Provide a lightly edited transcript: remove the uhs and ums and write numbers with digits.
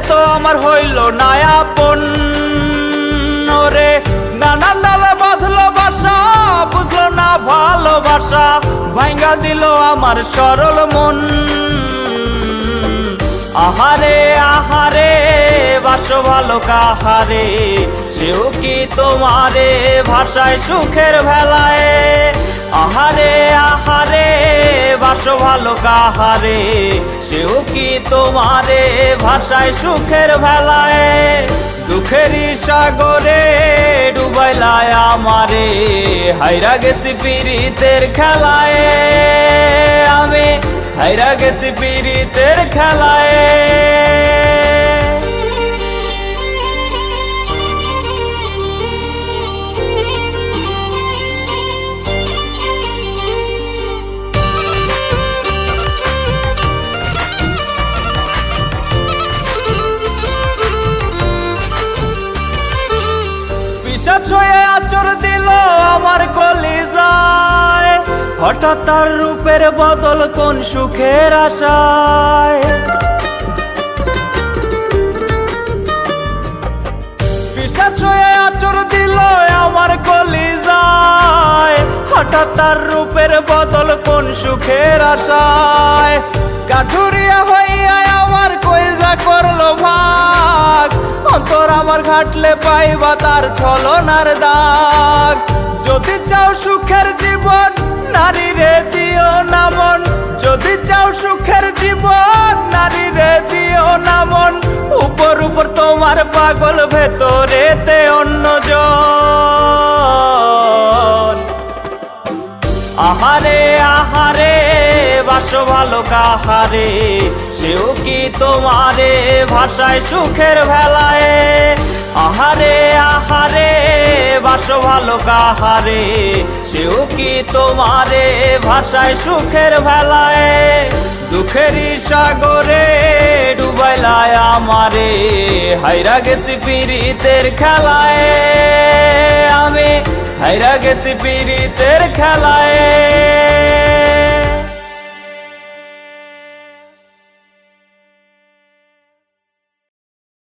তো আমার হইল নায়াপন রে। নানান ডালে বাঁধলো বাসা, বুঝলো না ভালোবাসা, ভাঙ্গা দিল আমার সরল মন। আহারে আহারে বাসো ভালো কাহারে, সেও কি তোমারে ভাষায় সুখের ভেলায়। আহারে আহারে বাসো ভালো কাহারে, সেও কি তোমারে ভাষায় সুখের ভেলায়। দুঃখেরই সাগরে ডুবাইলায় আমারে, হাইরা গেছি পীড়িতের খেলায়। আমি হাইরা গেছি পীড়িতের খেলায়। পিশাচ হয়ে আচর দিল আমার কলিজায়, হঠাৎ তার রূপের বদল কোন সুখের আশায়। পিশাচ হয়ে আচর দিল আমার কলিজায়, হঠাৎ তার রূপের বদল কোন সুখের আশায়। কাঠুরিয়া হইয়া আমার কইজা করলো ভাগ, অন্তর আমার ঘাটলে পাইবা তার ছলনার দাগ। যদি চাও সুখের জীবন নারী রে দিও না মন, যদি চাও সুখের জীবন নারী রে দিও না মন। উপর উপর তোমার পাগল, ভেতরেতে অন্যজন। আহারে আহারে বাসো ভালো কাহারে, সেও কি তোমারে ভাষায় সুখের ভেলায়। আহারে আহারে বাসো ভালো কাহারে, সেও কি তোমারে ভাষায় সুখের ভেলায়। দুঃখেরই সাগরে ডুবাইলায় আমারে, হাইরা গেছি পীড়িতের খেলায়। আমি হাইরা গেছি পীড়িতের খেলায়।